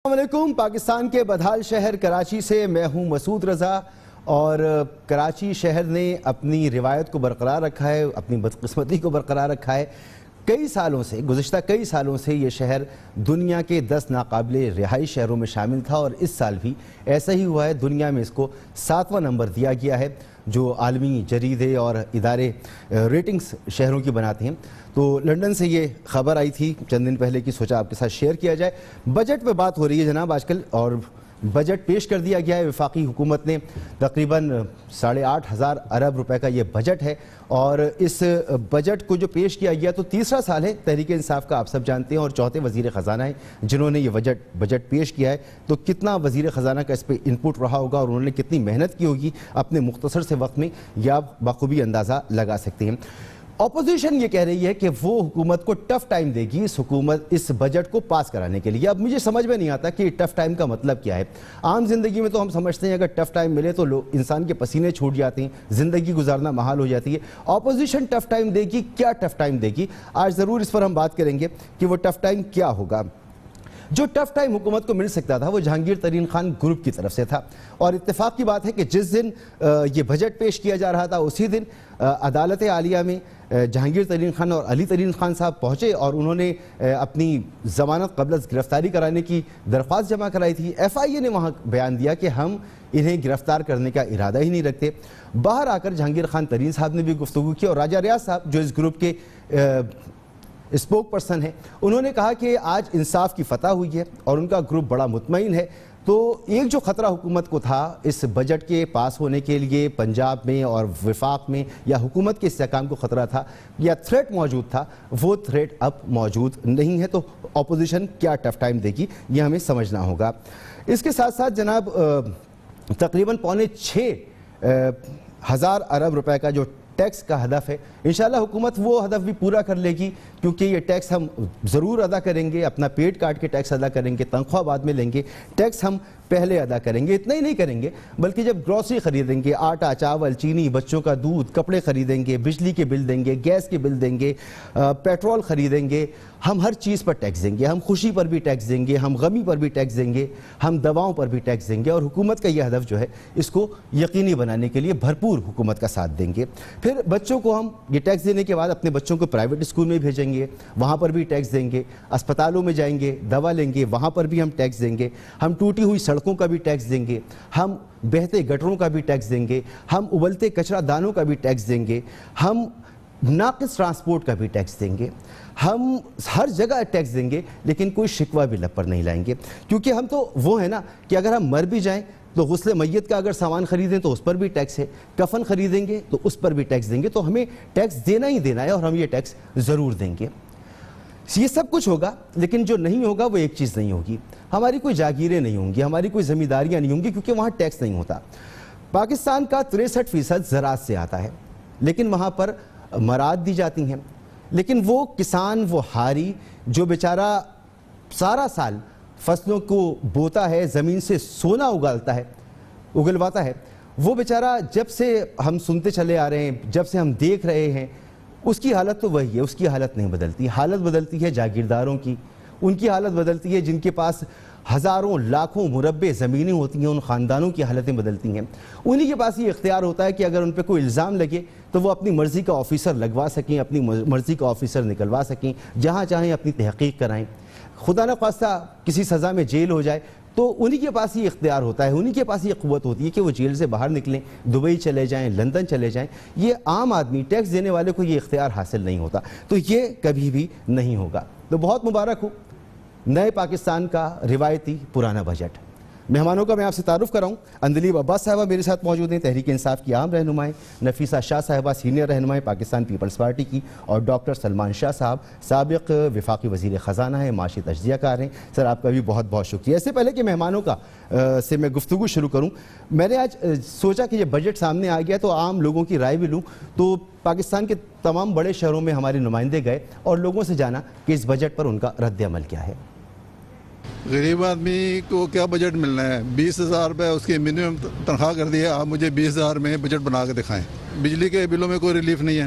السلام علیکم۔ پاکستان کے بدحال شہر کراچی سے میں ہوں مسعود رضا، اور کراچی شہر نے اپنی روایت کو برقرار رکھا ہے، اپنی بدقسمتی کو برقرار رکھا ہے۔ گزشتہ کئی سالوں سے یہ شہر دنیا کے 10 ناقابل رہائش شہروں میں شامل تھا، اور اس سال بھی ایسا ہی ہوا ہے۔ دنیا میں اس کو 7واں نمبر دیا گیا ہے، جو عالمی جریدے اور ادارے ریٹنگز شہروں کی بناتے ہیں۔ تو لندن سے یہ خبر آئی تھی چند دن پہلے کی، سوچا آپ کے ساتھ شیئر کیا جائے۔ بجٹ پہ بات ہو رہی ہے جناب آج کل، اور بجٹ پیش کر دیا گیا ہے وفاقی حکومت نے۔ تقریباً 8,500 ارب روپے کا یہ بجٹ ہے، اور اس بجٹ کو جو پیش کیا گیا تو تیسرا سال ہے تحریک انصاف کا، آپ سب جانتے ہیں، اور چوتھے وزیر خزانہ ہیں جنہوں نے یہ بجٹ پیش کیا ہے۔ تو کتنا وزیر خزانہ کا اس پہ انپٹ رہا ہوگا، اور انہوں نے کتنی محنت کی ہوگی اپنے مختصر سے وقت میں، یہ آپ بخوبی اندازہ لگا سکتے ہیں۔ اپوزیشن یہ کہہ رہی ہے کہ وہ حکومت کو ٹف ٹائم دے گی اس بجٹ کو پاس کرانے کے لیے۔ اب مجھے سمجھ میں نہیں آتا کہ ٹف ٹائم کا مطلب کیا ہے۔ عام زندگی میں تو ہم سمجھتے ہیں اگر ٹف ٹائم ملے تو انسان کے پسینے چھوٹ جاتے ہیں، زندگی گزارنا محال ہو جاتی ہے۔ اپوزیشن ٹف ٹائم دے گی، کیا ٹف ٹائم دے گی؟ آج ضرور اس پر ہم بات کریں گے کہ وہ ٹف ٹائم کیا ہوگا۔ جو ٹف ٹائم حکومت کو مل سکتا تھا وہ جہانگیر ترین خان گروپ کی طرف سے تھا، اور اتفاق کی بات ہے کہ جس دن یہ بجٹ پیش کیا جا رہا تھا اسی دن عدالت عالیہ میں جہانگیر ترین خان اور علی ترین خان صاحب پہنچے، اور انہوں نے اپنی ضمانت قبل از گرفتاری کرانے کی درخواست جمع کرائی تھی۔ ایف آئی اے نے وہاں بیان دیا کہ ہم انہیں گرفتار کرنے کا ارادہ ہی نہیں رکھتے۔ باہر آ کر جہانگیر خان ترین صاحب نے بھی گفتگو کی، اور راجہ ریاض صاحب جو اس گروپ کے اسپوک پرسن ہے، انہوں نے کہا کہ آج انصاف کی فتح ہوئی ہے اور ان کا گروپ بڑا مطمئن ہے۔ تو ایک جو خطرہ حکومت کو تھا اس بجٹ کے پاس ہونے کے لیے پنجاب میں اور وفاق میں، یا حکومت کے استحکام کو خطرہ تھا یا تھریٹ موجود تھا، وہ تھریٹ اب موجود نہیں ہے۔ تو اپوزیشن کیا ٹف ٹائم دے گی یہ ہمیں سمجھنا ہوگا۔ اس کے ساتھ ساتھ جناب تقریباً 5,600 ارب روپے کا جو ٹیکس کا ہدف ہے، انشاءاللہ حکومت وہ ہدف بھی پورا کر لے گی، کیونکہ یہ ٹیکس ہم ضرور ادا کریں گے، اپنا پیٹ کاٹ کے ٹیکس ادا کریں گے، تنخواہ بعد میں لیں گے، ٹیکس ہم پہلے ادا کریں گے۔ اتنا ہی نہیں کریں گے بلکہ جب گروسری خریدیں گے، آٹا، چاول، چینی، بچوں کا دودھ، کپڑے خریدیں گے، بجلی کے بل دیں گے، گیس کے بل دیں گے، پیٹرول خریدیں گے، ہم ہر چیز پر ٹیکس دیں گے، ہم خوشی پر بھی ٹیکس دیں گے، ہم غمی پر بھی ٹیکس دیں گے، ہم دواؤں پر بھی ٹیکس دیں گے، اور حکومت کا یہ ہدف جو ہے اس کو یقینی بنانے کے لیے بھرپور حکومت کا ساتھ دیں گے۔ پھر بچوں کو ہم یہ ٹیکس دینے کے بعد اپنے بچوں کو پرائیویٹ اسکول میں بھیجیں گے، وہاں پر بھی ٹیکس دیں گے، اسپتالوں میں جائیں گے، دوا لیں گے، وہاں پر بھی ہم ٹیکس دیں گے، ہم ٹوٹی ہوئی سڑکوں کا بھی ٹیکس دیں گے، ہم بہتے گٹروں کا بھی ٹیکس دیں گے، ہم ابلتے کچرا دانوں کا بھی ٹیکس دیں گے، ہم ناقص ٹرانسپورٹ کا بھی ٹیکس دیں گے، ہم ہر جگہ ٹیکس دیں گے، لیکن کوئی شکوہ بھی لب پر نہیں لائیں گے۔ کیونکہ ہم تو وہ ہیں نا کہ اگر ہم مر بھی جائیں تو غسل میت کا اگر سامان خریدیں تو اس پر بھی ٹیکس ہے، کفن خریدیں گے تو اس پر بھی ٹیکس دیں گے، تو ہمیں ٹیکس دینا ہی دینا ہے، اور ہم یہ ٹیکس ضرور دیں گے۔ یہ سب کچھ ہوگا، لیکن جو نہیں ہوگا وہ ایک چیز نہیں ہوگی، ہماری کوئی جاگیریں نہیں ہوں گی، ہماری کوئی زمینداریاں نہیں ہوں گی، کیونکہ وہاں ٹیکس نہیں ہوتا۔ پاکستان کا 63% زراعت سے آتا ہے، لیکن وہاں پر مراد دی جاتی ہیں، لیکن وہ کسان، وہ ہاری جو بیچارہ سارا سال فصلوں کو بوتا ہے، زمین سے سونا اگلواتا ہے، وہ بیچارہ جب سے ہم سنتے چلے آ رہے ہیں، جب سے ہم دیکھ رہے ہیں، اس کی حالت تو وہی ہے، اس کی حالت نہیں بدلتی۔ حالت بدلتی ہے جاگیرداروں کی، ان کی حالت بدلتی ہے جن کے پاس ہزاروں لاکھوں مربع زمینیں ہوتی ہیں، ان خاندانوں کی حالتیں بدلتی ہیں۔ انہی کے پاس یہ اختیار ہوتا ہے کہ اگر ان پہ کوئی الزام لگے تو وہ اپنی مرضی کا آفیسر لگوا سکیں، اپنی مرضی کا آفیسر نکلوا سکیں، جہاں چاہیں اپنی تحقیق کرائیں۔ خدا نہ خواستہ کسی سزا میں جیل ہو جائے تو انہی کے پاس یہ اختیار ہوتا ہے، انہی کے پاس یہ قوت ہوتی ہے کہ وہ جیل سے باہر نکلیں، دبئی چلے جائیں، لندن چلے جائیں۔ یہ عام آدمی، ٹیکس دینے والے کو یہ اختیار حاصل نہیں ہوتا، تو یہ کبھی بھی نہیں ہوگا۔ تو بہت مبارک ہو نئے پاکستان کا روایتی پرانا بجٹ۔ مہمانوں کا میں آپ سے تعارف کراؤں۔ اندلیب عباس صاحبہ میرے ساتھ موجود ہیں، تحریک انصاف کی عام رہنمائیں، نفیسہ شاہ صاحبہ سینئر رہنمائیں پاکستان پیپلز پارٹی کی، اور ڈاکٹر سلمان شاہ صاحب سابق وفاقی وزیر خزانہ ہیں، معاشی تجزیہ کار ہیں۔ سر آپ کا بھی بہت بہت شکریہ۔ اس سے پہلے کہ مہمانوں کا سے میں گفتگو شروع کروں، میں نے آج سوچا کہ یہ بجٹ سامنے آ گیا تو عام لوگوں کی رائے بھی لوں۔ تو پاکستان کے تمام بڑے شہروں میں ہمارے نمائندے گئے اور لوگوں سے جانا کہ اس بجٹ پر ان کا رد عمل کیا ہے۔ غریب آدمی کو کیا بجٹ ملنا ہے؟ 20,000 روپے اس کی منیمم تنخواہ کر دی ہے، آپ مجھے 20,000 میں بجٹ بنا کے دکھائیں۔ بجلی کے بلوں میں کوئی ریلیف نہیں ہے،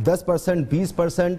10%, 20%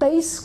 23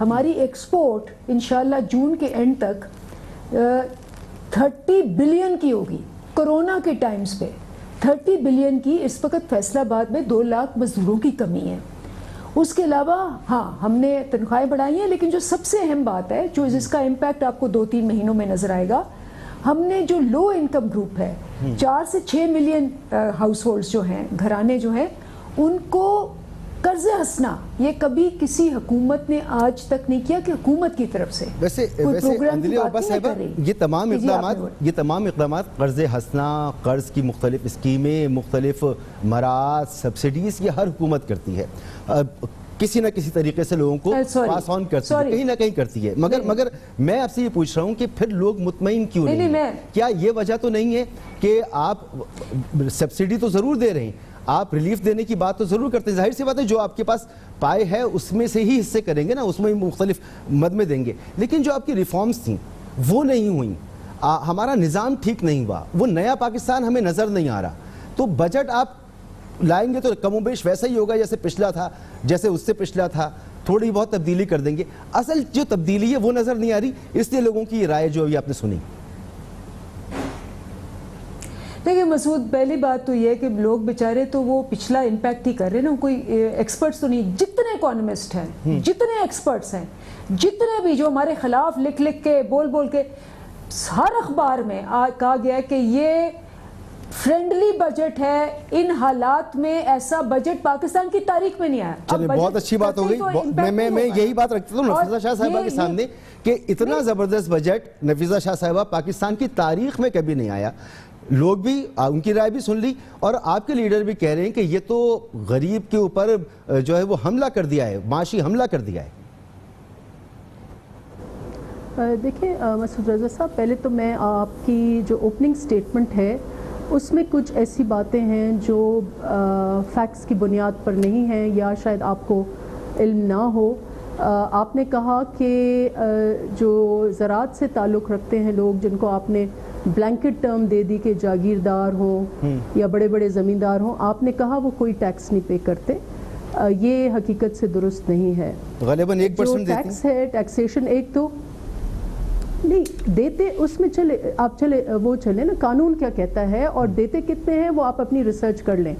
ہماری ایکسپورٹ انشاءاللہ جون کے اینڈ تک 30 بلین کی ہوگی. کورونا کے ٹائمز پہ 30 بلین کی. اس وقت فیصل آباد میں 2 لاکھ مزدوروں کی کمی ہے. اس کے علاوہ ہاں ہم نے تنخواہیں بڑھائی ہیں, لیکن جو سب سے اہم بات ہے جو جس کا امپیکٹ آپ کو 2-3 مہینوں میں نظر آئے گا, ہم نے جو لو انکم گروپ ہے 4 سے 6 ملین ہاؤس ہولڈز جو ہیں, گھرانے جو ہیں, ان کو قرض ہنسنا یہ کبھی کسی حکومت نے آج تک نہیں کیا کہ حکومت کی طرف سے ویسے اندلی عباس صاحبہ یہ تمام اقدامات قرض ہنسنا, قرض کی مختلف اسکیمیں, مختلف مراحت, سبسڈیز, یہ ہر حکومت کرتی ہے, کسی نہ کسی طریقے سے لوگوں کو پاس آن کرتی ہے, کہیں نہ کہیں کرتی ہے. مگر میں آپ سے یہ پوچھ رہا ہوں کہ پھر لوگ مطمئن کیوں نہیں ہیں؟ کیا یہ وجہ تو نہیں ہے کہ آپ سبسڈی تو ضرور دے رہے ہیں, آپ ریلیف دینے کی بات تو ضرور کرتے ہیں, ظاہر سی بات ہے جو آپ کے پاس پائے ہے اس میں سے ہی حصے کریں گے نا, اس میں مختلف مد میں دیں گے, لیکن جو آپ کی ریفارمز تھیں وہ نہیں ہوئیں, ہمارا نظام ٹھیک نہیں ہوا, وہ نیا پاکستان ہمیں نظر نہیں آ رہا. تو بجٹ آپ لائیں گے تو کم و بیش ویسا ہی ہوگا جیسے پچھلا تھا, جیسے اس سے پچھلا تھا, تھوڑی بہت تبدیلی کر دیں گے. اصل جو تبدیلی ہے وہ نظر نہیں آ رہی, اس لیے لوگوں کی یہ رائے جو ابھی آپ نے سنی. دیکھیں مسعود, پہلی بات تو یہ ہے کہ لوگ بیچارے تو وہ پچھلا امپیکٹ ہی کر رہے ہیں نا, کوئی ایکسپرٹس تو نہیں. جتنے اکانومسٹ ہیں, جتنے ایکسپرٹس ہیں, جتنے بھی جو ہمارے خلاف لکھ کے بول کے ہر اخبار میں کہا گیا ہے کہ یہ فرینڈلی بجٹ ہے, ان حالات میں ایسا بجٹ پاکستان کی تاریخ میں نہیں آیا. چلیں بہت اچھی بات ہو گئی. میں یہی بات رکھتا ہوں نفیسہ شاہ صاحبہ کے سامنے کہ اتنا زبردست بجٹ نفیسہ شاہ صاحبہ پاکستان کی تاریخ میں کبھی نہیں آیا. لوگ بھی ان کی رائے بھی سن لی, اور آپ کے لیڈر بھی کہہ رہے ہیں کہ یہ تو غریب کے اوپر جو ہے وہ حملہ کر دیا ہے, معاشی حملہ کر دیا ہے. دیکھیں مسعود رضا صاحب, پہلے تو میں آپ کی جو اوپننگ سٹیٹمنٹ ہے اس میں کچھ ایسی باتیں ہیں جو فیکٹس کی بنیاد پر نہیں ہیں یا شاید آپ کو علم نہ ہو. آپ نے کہا کہ جو زراعت سے تعلق رکھتے ہیں لوگ, جن کو آپ نے بلینکٹ ٹرم دے دی کہ جاگیردار ہوں یا بڑے بڑے زمیندار ہوں, آپ نے کہا وہ کوئی ٹیکس نہیں پے کرتے. یہ حقیقت سے درست نہیں ہے. غالباً 1% جو ٹیکس ہے, ٹیکسیشن ایک تو نہیں دیتے, اس میں آپ چلے نا قانون کیا کہتا ہے اور دیتے کتنے ہیں وہ آپ اپنی ریسرچ کر لیں.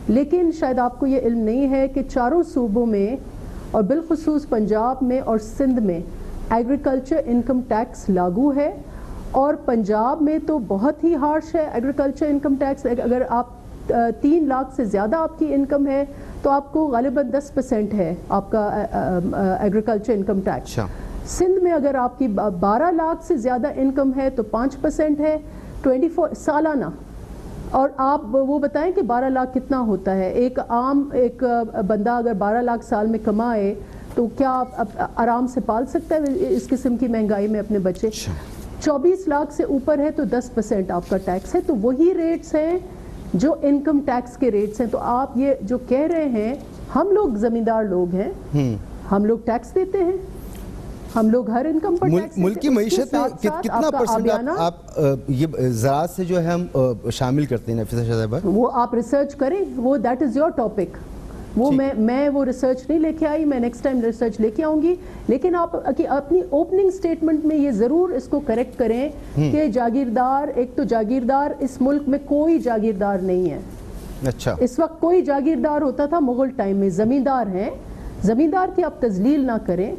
لیکن شاید آپ کو یہ علم نہیں ہے کہ چاروں صوبوں میں اور بالخصوص پنجاب میں اور سندھ میں ایگریکلچر انکم ٹیکس لاگو ہے, اور پنجاب میں تو بہت ہی ہارش ہے ایگریکلچر انکم ٹیکس. اگر آپ 3 لاکھ سے زیادہ آپ کی انکم ہے تو آپ کو غالباً 10% ہے آپ کا ایگریکلچر انکم ٹیکس. سندھ میں اگر آپ کی 12 لاکھ سے زیادہ انکم ہے تو 5% ہے 24 سالانہ. اور آپ وہ بتائیں کہ 12 لاکھ کتنا ہوتا ہے. ایک بندہ اگر 12 لاکھ سال میں کمائے تو کیا آپ آرام سے پال سکتا ہے اس قسم کی مہنگائی میں اپنے بچے؟ 24 لاکھ سے اوپر ہے تو 10% آپ کا ٹیکس ہے. تو وہی ریٹس ہیں جو انکم ٹیکس کے ریٹس ہیں. تو آپ یہ جو کہہ رہے ہیں, ہم لوگ زمیندار لوگ ہیں, ہم لوگ ٹیکس دیتے ہیں, ہم لوگ ہر انکم پر ٹیکس. ملک کی معیشت میں کتنا پرسنٹ آپ یہ زراعت سے جو ہے ہم شامل کرتے ہیں نفیسہ شاہ صاحبہ؟ وہ آپ ریسرچ کریں, وہ دیٹ از یور ٹاپک. وہ میں وہ ریسرچ نہیں لے کے آئی, میں نیکسٹ ٹائم ریسرچ لے کے آؤں گی. لیکن آپ اپنی اوپننگ سٹیٹمنٹ میں یہ ضرور اس کو کریکٹ کریں کہ جاگیردار, ایک تو جاگیردار اس ملک میں کوئی جاگیردار نہیں ہے. اچھا, اس وقت کوئی جاگیردار ہوتا تھا مغل ٹائم میں, زمیندار ہیں. زمیندار کی آپ تذلیل نہ کریں.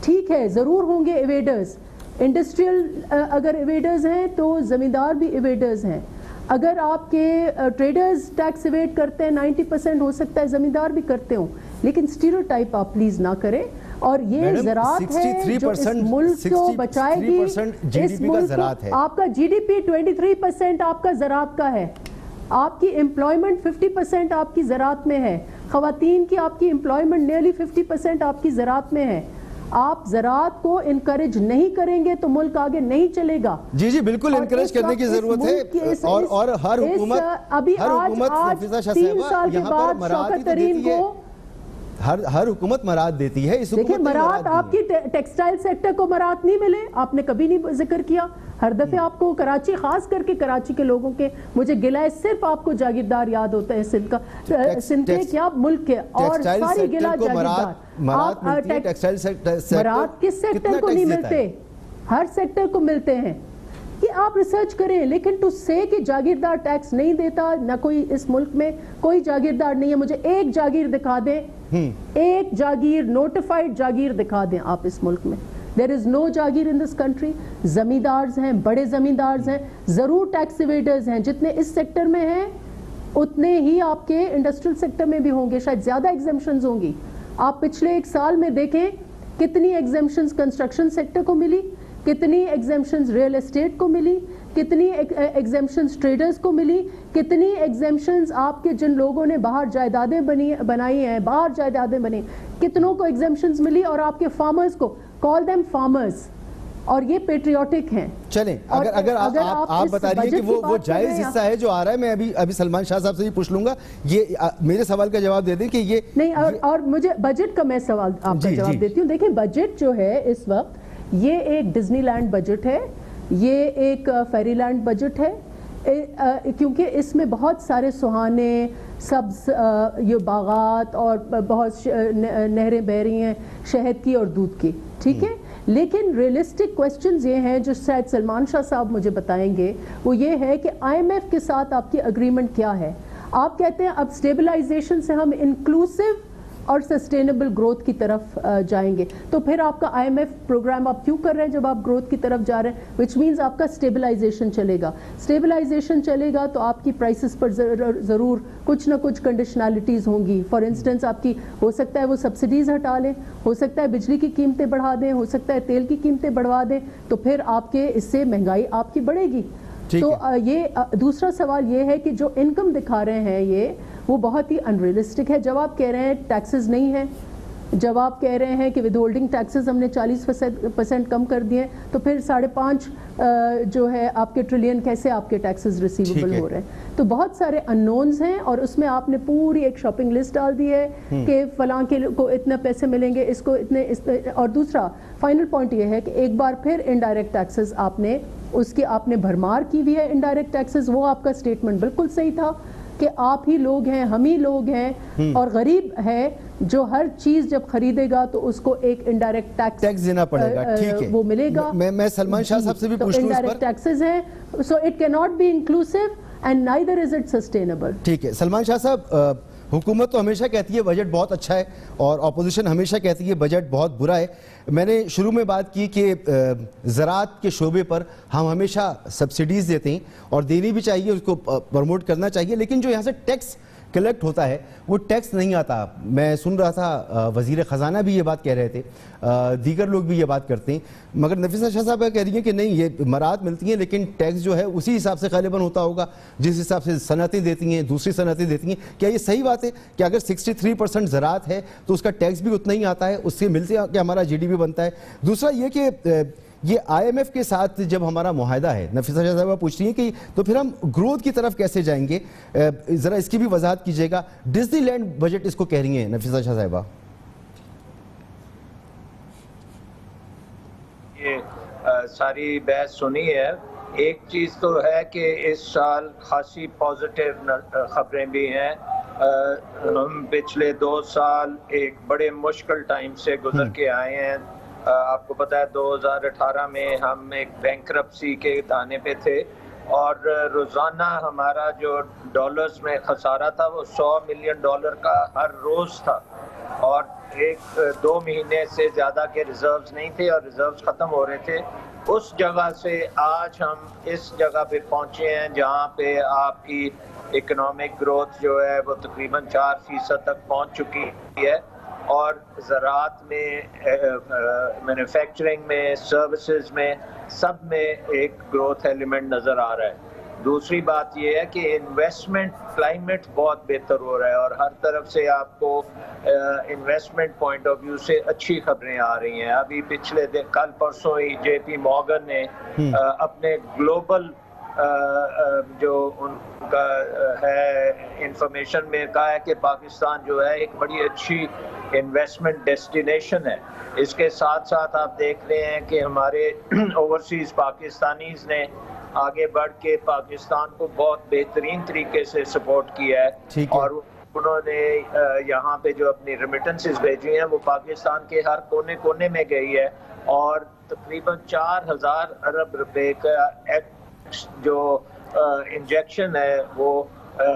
ٹھیک ہے ضرور ہوں گے ایویڈرز, انڈسٹریل اگر ایویڈرز ہیں تو زمیندار بھی ایویڈرز ہیں. اگر آپ کے ٹریڈرز ٹیکس ایویڈ کرتے ہیں 90% ہو سکتا ہے زمیندار بھی کرتے ہوں, لیکن اسٹیریوٹائپ آپ پلیز نہ کریں. اور یہ زراعت ہے جو اس ملک کو بچائے گی. اس ملک کو آپ کا جی ڈی پی 23% آپ کا زراعت کا ہے. آپ کی امپلائمنٹ 50% آپ کی زراعت میں ہے. خواتین کی آپ کی امپلائمنٹ نیرلی 50% آپ کی زراعت میں ہے. آپ زراعت کو انکریج نہیں کریں گے تو ملک آگے نہیں چلے گا. جی بالکل انکریج کرنے کی ضرورت ہے, اور ہر حکومت ابھی آج 3 سال کے بعد شوکت ترین کو ہر حکومت مراعات دیتی ہے. اس دیکھیں مراعات آپ کی ٹیکسٹائل سیکٹر کو مراعات نہیں ملے, آپ نے کبھی نہیں ذکر کیا. ہر دفعہ آپ کو کراچی, خاص کر کے کراچی کے لوگوں کے, مجھے گلہ ہے صرف آپ کو جاگیردار یاد ہوتا ہے سندھ کا, سندھ کے کیا ملک ہے, اور ساری گلہ جاگیردار. آپ مراعات کس سیکٹر کو نہیں ملتے؟ ہر سیکٹر کو ملتے ہیں. یہ آپ ریسرچ کریں, لیکن ٹو سے کہ جاگیردار ٹیکس نہیں دیتا, نہ کوئی اس ملک میں کوئی جاگیردار نہیں ہے. مجھے ایک جاگیر دکھا دیں, ایک جاگیر, نوٹیفائڈ جاگیر دکھا دیں آپ اس ملک میں. There is no جاگیر in this country. زمیندارز ہیں, بڑے زمیندارز ہیں, ضرور ٹیکس ایویڈرز ہیں, جتنے اس سیکٹر میں ہیں اتنے ہی آپ کے انڈسٹریل سیکٹر میں بھی ہوں گے, شاید زیادہ ایگزمپشنز ہوں گی. آپ پچھلے ایک سال میں دیکھیں کتنی ایگزمپشنز کنسٹرکشن سیکٹر کو ملی, کتنی ایگزمپشنز ریل اسٹیٹ کو ملی, کتنی ایگزمپشنز ٹریڈرز کو ملی, کتنی ایگزمپشنز آپ کے جن لوگوں نے باہر جائیدادیں بنائی ہیں, باہر جائیدادیں بنی, کتنوں کو ایگزمپشنز ملی, اور آپ کے فارمرز کو, کال دیم فارمرز, اور یہ پیٹریوٹک ہیں. چلیں اگر آپ بتا رہی ہیں کہ وہ جائز حصہ ہے جو آ رہا ہے, میں ابھی سلمان شاہ صاحب سے بھی پوچھ لوں گا, یہ میرے سوال کا جواب دے دیں کہ یہ نہیں, اور مجھے بجٹ کا میں سوال آپ کا جواب دیتی ہوں. دیکھیں بجٹ جو ہے اس وقت یہ ایک ڈزنی لینڈ بجٹ ہے, یہ ایک فیری لینڈ بجٹ ہے, کیونکہ اس میں بہت سارے سہانے سبز یہ باغات اور بہت نہریں بہہ رہی ہیں شہد کی اور دودھ کی, ٹھیک ہے. لیکن ریئلسٹک کویسچنز یہ ہیں جو شاید سلمان شاہ صاحب مجھے بتائیں گے, وہ یہ ہے کہ آئی ایم ایف کے ساتھ آپ کی اگریمنٹ کیا ہے. آپ کہتے ہیں اب اسٹیبلائزیشن سے ہم انکلوسیو اور سسٹینیبل گروتھ کی طرف جائیں گے, تو پھر آپ کا آئی ایم ایف پروگرام آپ کیوں کر رہے ہیں جب آپ گروتھ کی طرف جا رہے ہیں, وچ مینز آپ کا اسٹیبلائزیشن چلے گا. اسٹیبلائزیشن چلے گا تو آپ کی پرائسز پر ضرور کچھ نہ کچھ کنڈیشنالٹیز ہوں گی. فار انسٹنس آپ کی ہو سکتا ہے وہ سبسڈیز ہٹا لیں, ہو سکتا ہے بجلی کی قیمتیں بڑھا دیں, ہو سکتا ہے تیل کی قیمتیں بڑھوا دیں, تو پھر آپ کے اس سے مہنگائی آپ کی بڑھے گی. تو یہ دوسرا سوال یہ ہے کہ جو انکم دکھا رہے ہیں یہ وہ بہت ہی انریلسٹک ہے. جب آپ کہہ رہے ہیں ٹیکسز نہیں ہیں, جب آپ کہہ رہے ہیں کہ ود ہولڈنگ ٹیکسز ہم نے 40% کم کر دیے, تو پھر 5.5 جو ہے آپ کے ٹریلین کیسے آپ کے ٹیکسز ریسیویبل ہو رہے ہیں. تو بہت سارے اننونز ہیں, اور اس میں آپ نے پوری ایک شاپنگ لسٹ ڈال دی ہے کہ فلاں کے کو اتنے پیسے ملیں گے, اس کو اتنے, اور دوسرا فائنل پوائنٹ یہ ہے کہ ایک بار پھر انڈائریکٹ ٹیکسز آپ نے اس کی آپ نے بھرمار کی ہوئی ہے. انڈائریکٹ ٹیکسز, وہ آپ کا سٹیٹمنٹ بالکل صحیح تھا کہ آپ ہی لوگ ہیں, ہم ہی لوگ ہیں, اور غریب ہے جو ہر چیز جب خریدے گا تو اس کو ایک انڈائریکٹ ٹیکس دینا پڑے گا, ٹھیک ہے, وہ ملے گا. میں سلمان شاہ صاحب سے بھی پوچھ لوں اس پر. انڈائریکٹ ٹیکسز ہیں, so it can not be inclusive and neither is it sustainable. ٹھیک ہے. سلمان شاہ صاحب, حکومت تو ہمیشہ کہتی ہے بجٹ بہت اچھا ہے, اور اپوزیشن ہمیشہ کہتی ہے بجٹ بہت برا ہے. میں نے شروع میں بات کی کہ زراعت کے شعبے پر ہم ہمیشہ سبسڈیز دیتے ہیں, اور دینی بھی چاہیے, اس کو پروموٹ کرنا چاہیے, لیکن جو یہاں سے ٹیکس کلیکٹ ہوتا ہے وہ ٹیکس نہیں آتا. میں سن رہا تھا وزیر خزانہ بھی یہ بات کہہ رہے تھے, دیگر لوگ بھی یہ بات کرتے ہیں, مگر نفیسہ شاہ صاحب کہہ رہی ہیں کہ نہیں, یہ مراعات ملتی ہیں, لیکن ٹیکس جو ہے اسی حساب سے غالباً ہوتا ہوگا جس حساب سے صنعتیں دیتی ہیں, دوسری صنعتیں دیتی ہیں. کیا یہ صحیح بات ہے کہ اگر 63% زراعت ہے تو اس کا ٹیکس بھی اتنا ہی آتا ہے, اس سے ملتے ہیں کہ ہمارا جی ڈی پی بنتا ہے؟ دوسرا یہ کہ یہ آئی ایم ایف کے ساتھ جب ہمارا معاہدہ ہے, نفیسہ شاہ صاحبہ پوچھ رہی ہیں کہ تو پھر ہم گروتھ کی طرف کیسے جائیں گے, ذرا اس کی بھی وضاحت کیجیے گا. ڈزنی لینڈ بجٹ اس کو کہہ رہی ہیں نفیسہ شاہ صاحبہ. یہ ساری بحث سنی ہے. ایک چیز تو ہے کہ اس سال خاصی پازیٹیو خبریں بھی ہیں. ہم پچھلے 2 سال ایک بڑے مشکل ٹائم سے گزر کے آئے ہیں. آپ کو پتہ ہے 2018 میں ہم ایک بینکرپسی کے دانے پہ تھے, اور روزانہ ہمارا جو ڈالرز میں خسارہ تھا وہ $100 ملین کا ہر روز تھا, اور 1-2 مہینے سے زیادہ کے ریزروز نہیں تھے, اور ریزروز ختم ہو رہے تھے. اس جگہ سے آج ہم اس جگہ پہ پہنچے ہیں جہاں پہ آپ کی اکنامک گروتھ جو ہے وہ تقریباً 4% تک پہنچ چکی ہے, اور زراعت میں, مینوفیکچرنگ میں, سروسز میں, سب میں ایک گروتھ ایلیمنٹ نظر آ رہا ہے. دوسری بات یہ ہے کہ انویسٹمنٹ کلائمیٹ بہت بہتر ہو رہا ہے, اور ہر طرف سے آپ کو انویسٹمنٹ پوائنٹ آف ویو سے اچھی خبریں آ رہی ہیں. ابھی پچھلے کل پرسوں ہی JP Morgan نے اپنے گلوبل جو ان کا ہے انفارمیشن میں کہا ہے کہ پاکستان جو ہے ایک بڑی اچھی انویسٹمنٹ ڈیسٹینیشن ہے. اس کے ساتھ ساتھ آپ دیکھ رہے ہیں کہ ہمارے اوورسیز پاکستانیز نے آگے بڑھ کے پاکستان کو بہت بہترین طریقے سے سپورٹ کیا ہے, اور انہوں نے یہاں پہ جو اپنی ریمیٹنسز بھیجی ہیں وہ پاکستان کے ہر کونے کونے میں گئی ہے, اور تقریباً 4000 ارب روپے کا جو انجیکشن ہے وہ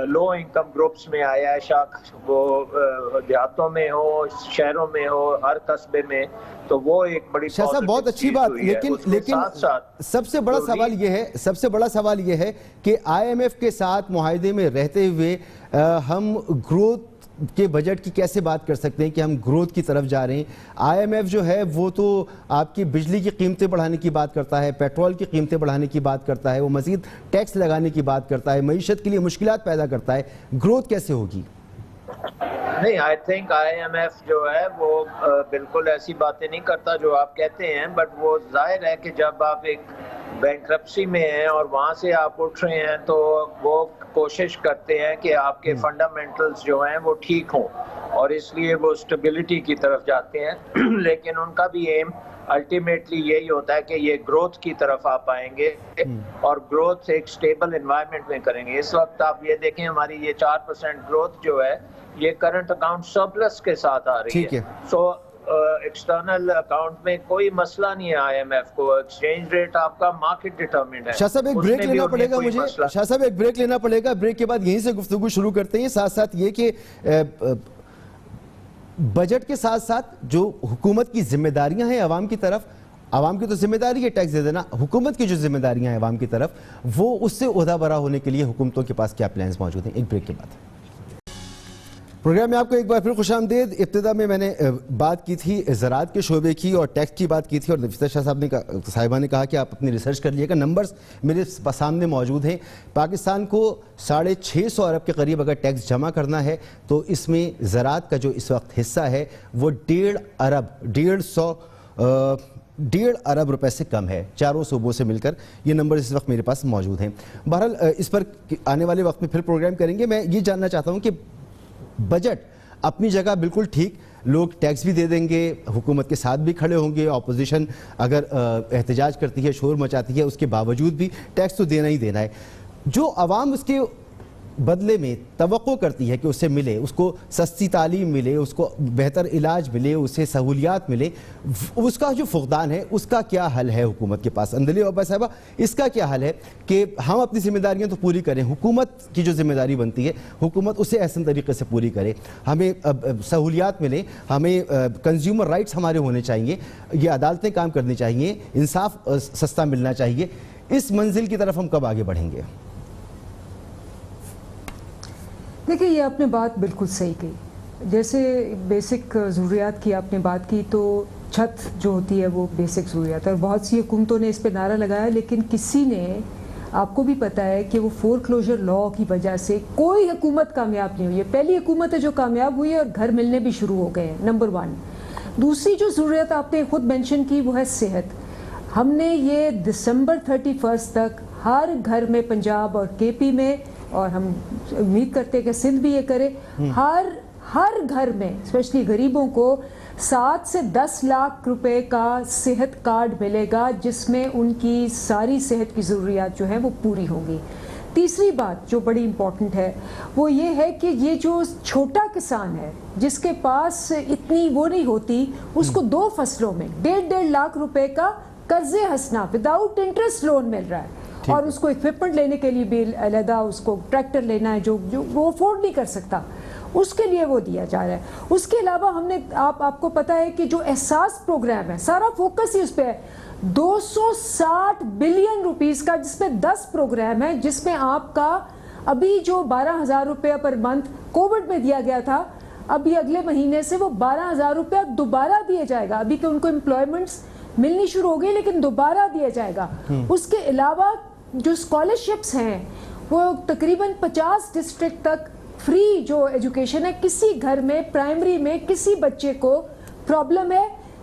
لو انکم گروپس میں آیا ہے, وہ دیہاتوں میں ہو, شہروں میں ہو, ہر قصبے میں. تو وہ ایک بڑی شاہ صاحب بہت اچھی بات, لیکن سب سے بڑا سوال یہ ہے کہ آئی ایم ایف کے ساتھ معاہدے میں رہتے ہوئے ہم گروتھ کے بجٹ کی کیسے بات کر سکتے ہیں کہ ہم گروتھ کی طرف جا رہے ہیں؟ آئی ایم ایف جو ہے وہ تو آپ کی بجلی کی قیمتیں بڑھانے کی بات کرتا ہے, پیٹرول کی قیمتیں بڑھانے کی بات کرتا ہے, وہ مزید ٹیکس لگانے کی بات کرتا ہے, معیشت کے لیے مشکلات پیدا کرتا ہے. گروتھ کیسے ہوگی؟ نہیں, I think IMF جو ہے وہ بالکل ایسی باتیں نہیں کرتا جو آپ کہتے ہیں, بٹ وہ ظاہر ہے کہ جب آپ ایک بینکرپسی میں ہیں اور وہاں سے آپ اٹھ رہے ہیں تو وہ کوشش کرتے ہیں کہ آپ کے فنڈامنٹلز جو ہیں وہ ٹھیک ہوں, اور اس لیے وہ اسٹیبلٹی کی طرف جاتے ہیں. لیکن ان کا بھی ایم الٹیمیٹلی یہی ہوتا ہے کہ یہ گروتھ کی طرف آپ آئیں گے اور گروتھ ایک سٹیبل انوائرمنٹ میں کریں گے. اس وقت آپ یہ دیکھیں ہماری یہ 4% گروتھ جو ہے یہ کرنٹ اکاؤنٹ سرپلس کے ساتھ آ رہی ہے. سو ایکسٹرنل اکاؤنٹ میں کوئی مسئلہ نہیں ہے آئی ایم ایف کو, ایکسچینج ریٹ آپ کا مارکیٹ ڈٹرمنڈ ہے. شاہ صاحب ایک بریک لینا پڑے گا مجھے, شاہ صاحب ایک بریک لینا پڑے گا, بریک کے بعد یہیں سے گفتگو شروع کرتے ہیں. ساتھ ساتھ یہ کہ بجٹ کے ساتھ ساتھ جو حکومت کی ذمہ داریاں ہیں عوام کی طرف, عوام کی تو ذمہ داری ہے ٹیکس دے دینا, حکومت کی جو ذمہ داریاں ہیں عوام کی طرف, وہ اس سے عہدہ برا ہونے کے لیے حکومتوں کے پاس کیا پلانز موجود ہیں؟ ایک بریک کے بعد پروگرام میں آپ کو ایک بار پھر خوش آمدید. ابتدا میں نے بات کی تھی زراعت کے شعبے کی اور ٹیکس کی بات کی تھی, اور نفیسہ شاہ صاحبہ نے کہا کہ آپ اپنی ریسرچ کر لیے گا. نمبرز میرے سامنے موجود ہیں. پاکستان کو 650 ارب کے قریب اگر ٹیکس جمع کرنا ہے تو اس میں زراعت کا جو اس وقت حصہ ہے وہ 1.5 ارب روپے سے کم ہے, چاروں صوبوں سے مل کر. یہ نمبر اس وقت میرے پاس موجود ہیں. بہرحال اس پر آنے والے وقت میں پھر پروگرام کریں گے. میں یہ جاننا چاہتا ہوں کہ بجٹ اپنی جگہ بالکل ٹھیک, لوگ ٹیکس بھی دے دیں گے, حکومت کے ساتھ بھی کھڑے ہوں گے, اپوزیشن اگر احتجاج کرتی ہے, شور مچاتی ہے, اس کے باوجود بھی ٹیکس تو دینا ہی دینا ہے. جو عوام اس کے بدلے میں توقع کرتی ہے کہ اسے ملے, اس کو سستی تعلیم ملے, اس کو بہتر علاج ملے, اسے سہولیات ملے, اس کا جو فقدان ہے اس کا کیا حل ہے حکومت کے پاس؟ اندلی بابا صاحبہ, اس کا کیا حل ہے کہ ہم اپنی ذمہ داریاں تو پوری کریں, حکومت کی جو ذمہ داری بنتی ہے حکومت اسے احسن طریقے سے پوری کرے, ہمیں سہولیات ملیں, ہمیں کنزیومر رائٹس ہمارے ہونے چاہیے, یہ عدالتیں کام کرنی چاہیے, انصاف سستا ملنا چاہیے. اس منزل کی طرف ہم کب آگے بڑھیں گے؟ دیکھیں, یہ آپ نے بات بالکل صحیح کہی. جیسے بیسک ضروریات کی آپ نے بات کی, تو چھت جو ہوتی ہے وہ بیسک ضروریات ہے, اور بہت سی حکومتوں نے اس پہ نعرہ لگایا, لیکن کسی نے, آپ کو بھی پتہ ہے کہ وہ فور کلوجر لا کی وجہ سے کوئی حکومت کامیاب نہیں ہوئی ہے. پہلی حکومت ہے جو کامیاب ہوئی ہے, اور گھر ملنے بھی شروع ہو گئے ہیں, نمبر 1. دوسری جو ضرورت آپ نے خود مینشن کی وہ ہے صحت. ہم نے یہ دسمبر 31 تک ہر گھر میں, پنجاب اور کے پی میں, اور ہم امید کرتے ہیں کہ سندھ بھی یہ کرے, ہر گھر میں اسپیشلی غریبوں کو 7 سے 10 لاکھ روپے کا صحت کارڈ ملے گا, جس میں ان کی ساری صحت کی ضروریات جو ہیں وہ پوری ہوں گی. تیسری بات جو بڑی امپورٹنٹ ہے وہ یہ ہے کہ یہ جو چھوٹا کسان ہے جس کے پاس اتنی وہ نہیں ہوتی, اس کو 2 فصلوں میں 1.5 لاکھ روپے کا قرض حسنہ وداؤٹ انٹرسٹ لون مل رہا ہے, اور اس کو اکوپمنٹ لینے کے لیے بھی علیحدہ اس کو ٹریکٹر لینا ہے جو وہ افورڈ نہیں کر سکتا, اس کے لیے وہ دیا جا رہا ہے. اس کے علاوہ ہم نے, آپ کو پتہ ہے کہ جو احساس پروگرام ہے سارا فوکس ہی اس پہ ہے, 260 بلین روپیز کا, جس میں 10 پروگرام ہے, جس میں آپ کا ابھی جو 12,000 روپیہ پر منتھ کووڈ میں دیا گیا تھا, ابھی اگلے مہینے سے وہ 12,000 روپیہ دوبارہ دیا جائے گا. ابھی کہ ان کو امپلائمنٹس ملنی شروع ہو گئی لیکن دوبارہ دیا جائے گا. اس کے علاوہ جو اسکالرشپس ہیں وہ تقریباً 50 ڈسٹرکٹ تک فری جو ایجوکیشن ہے, کسی گھر میں پرائمری میں کسی بچے کو پرابلم ہے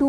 to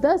10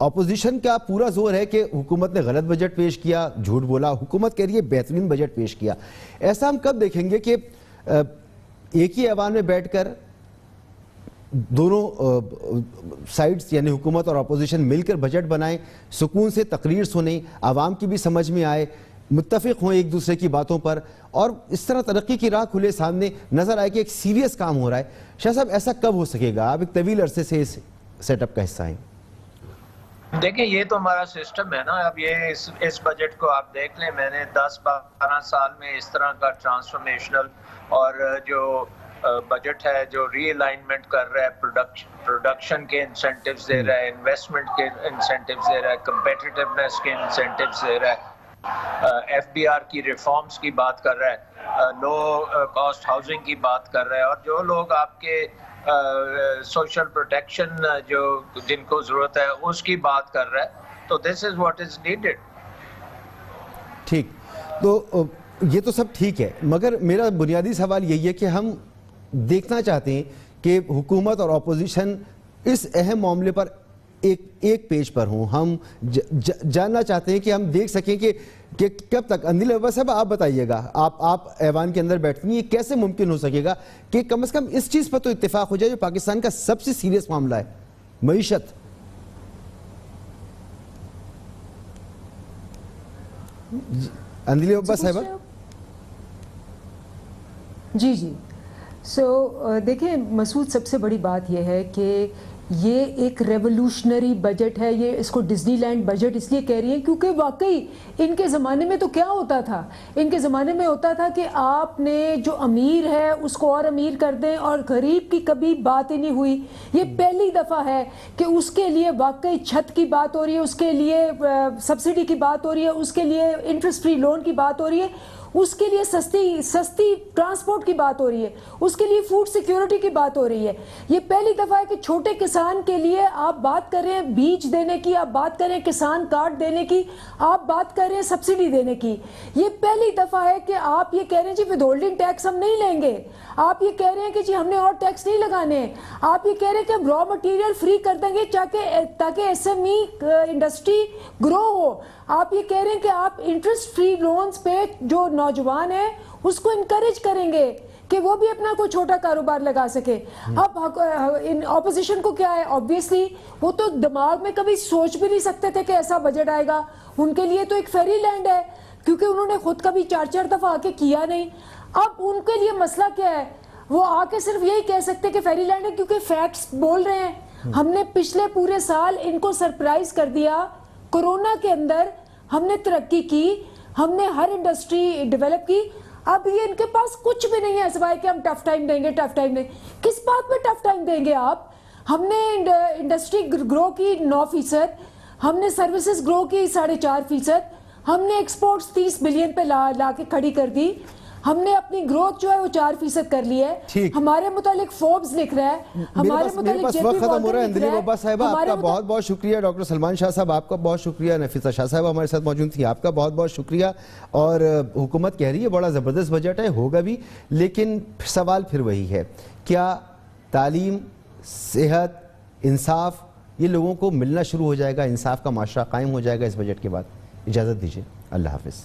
اپوزیشن کا پورا زور ہے کہ حکومت نے غلط بجٹ پیش کیا, جھوٹ بولا. حکومت کہہ رہی ہے بہترین بجٹ پیش کیا. ایسا ہم کب دیکھیں گے کہ ایک ہی ایوان میں بیٹھ کر دونوں سائیڈز یعنی حکومت اور اپوزیشن مل کر بجٹ بنائیں, سکون سے تقریر سنیں, عوام کی بھی سمجھ میں آئے, متفق ہوں ایک دوسرے کی باتوں پر, اور اس طرح ترقی کی راہ کھلے سامنے نظر آئے کہ ایک سیریس کام ہو رہا ہے. شاہ صاحب ایسا کب ہو سکے گا؟ آپ ایک طویل عرصے سے اس سیٹ اپ کا حصہ ہیں. دیکھیں یہ تو ہمارا سسٹم ہے نا. اب یہ اس بجٹ کو آپ دیکھ لیں, میں نے 10-12 سال میں اس طرح کا ٹرانسفارمیشنل اور جو بجٹ ہے جو ری الائنمنٹ کر رہا ہے, پروڈکشن کے انسینٹیوز دے رہا ہے, انویسٹمنٹ کے انسینٹیوز دے رہا ہے, کمپیٹیٹیونیس کے انسینٹیوز دے رہا ہے, ایف بی آر کی ریفارمز کی بات کر رہا ہے, لو کاسٹ ہاؤسنگ کی بات کر رہا ہے, اور جو لوگ آپ کے سوشل پروٹیکشن جو جن کو ضرورت ہے اس کی بات کر رہا ہے. تو دس از واٹ از نیڈڈ. ٹھیک, تو یہ تو سب ٹھیک ہے, مگر میرا بنیادی سوال یہی ہے کہ ہم دیکھنا چاہتے ہیں کہ حکومت اور اپوزیشن اس اہم معاملے پر ایک پیج پر ہوں. ہم جاننا چاہتے ہیں کہ ہم دیکھ سکیں کہ کب تک. اندیل ابا صاحب آپ بتائیے گا, آپ ایوان کے اندر بیٹھتی ہیں, یہ کیسے ممکن ہو سکے گا کہ کم از کم اس چیز پر تو اتفاق ہو جائے جو پاکستان کا سب سے سیریس معاملہ ہے, معیشت. اندیل ابا صاحبہ. جی دیکھیں مسعود, سب سے بڑی بات یہ ہے کہ یہ ایک ریولوشنری بجٹ ہے. یہ اس کو ڈزنی لینڈ بجٹ اس لیے کہہ رہی ہیں کیونکہ واقعی ان کے زمانے میں تو کیا ہوتا تھا, ان کے زمانے میں ہوتا تھا کہ آپ نے جو امیر ہے اس کو اور امیر کر دیں اور غریب کی کبھی بات ہی نہیں ہوئی. یہ پہلی دفعہ ہے کہ اس کے لیے واقعی چھت کی بات ہو رہی ہے, اس کے لیے سبسڈی کی بات ہو رہی ہے, اس کے لیے انٹرسٹ فری لون کی بات ہو رہی ہے, اس کے لیے سستی ٹرانسپورٹ کی بات ہو رہی ہے, اس کے لیے فوڈ سیکیورٹی کی بات ہو رہی ہے. یہ پہلی دفعہ ہے کہ چھوٹے کسان کے لیے آپ بات کر رہے ہیں بیج دینے کی, آپ بات کر رہے ہیں کسان کارڈ دینے کی, آپ بات کر رہے ہیں سبسڈی دینے کی. یہ پہلی دفعہ ہے کہ آپ یہ کہہ رہے ہیں جی ود ہولڈنگ ٹیکس ہم نہیں لیں گے, آپ یہ کہہ رہے ہیں کہ جی ہم نے اور ٹیکس نہیں لگانے ہیں, آپ یہ کہہ رہے ہیں کہ ہم را مٹیریل فری کر دیں گے تاکہ ایس ایم ای انڈسٹری گرو ہو. آپ یہ کہہ رہے ہیں کہ آپ انٹرسٹ فری لونز پہ جو نوجوان ہیں اس کو انکریج کریں گے کہ وہ بھی اپنا کوئی چھوٹا کاروبار لگا سکے. اب اپوزیشن کو کیا ہے, آبویسلی وہ تو دماغ میں کبھی سوچ بھی نہیں سکتے تھے کہ ایسا بجٹ آئے گا. ان کے لیے تو ایک فیری لینڈ ہے کیونکہ انہوں نے خود کبھی 4 دفعہ آ کے کیا نہیں. اب ان کے لیے مسئلہ کیا ہے, وہ آ کے صرف یہی کہہ سکتے کہ فیری لینڈ ہے کیونکہ فیکٹس بول رہے ہیں. ہم نے پچھلے پورے سال ان کو سرپرائز کر دیا. کورونا کے اندر ہم نے ترقی کی, ہم نے ہر انڈسٹری ڈیولپ کی. اب یہ ان کے پاس کچھ بھی نہیں ہے سوائے کہ ہم ٹف ٹائم دیں گے, ٹف ٹائم دیں گے. کس بات میں ٹف ٹائم دیں گے آپ؟ ہم نے انڈسٹری گرو کی 9%, ہم نے سروسز گرو کی 4.5%, ہم نے ایکسپورٹس 30 بلین پہ لا کے کھڑی کر دی, ہم نے اپنی گروتھ جو ہے وہ 4% کر لی ہے. ہمارے متعلق فوربس لکھ رہا ہے, ہمارے متعلق جے پی مارگن لکھ رہا ہے. ابا صاحبہ آپ کا بہت بہت شکریہ. ڈاکٹر سلمان شاہ صاحب آپ کا بہت شکریہ. نفیسہ شاہ صاحبہ ہمارے ساتھ موجود تھی, آپ کا بہت بہت شکریہ. اور حکومت کہہ رہی ہے بڑا زبردست بجٹ ہے, ہوگا بھی, لیکن سوال پھر وہی ہے, کیا تعلیم, صحت, انصاف یہ لوگوں کو ملنا شروع ہو جائے گا, انصاف کا معاشرہ قائم ہو جائے گا اس بجٹ کے بعد؟ اجازت دیجیے, اللہ حافظ.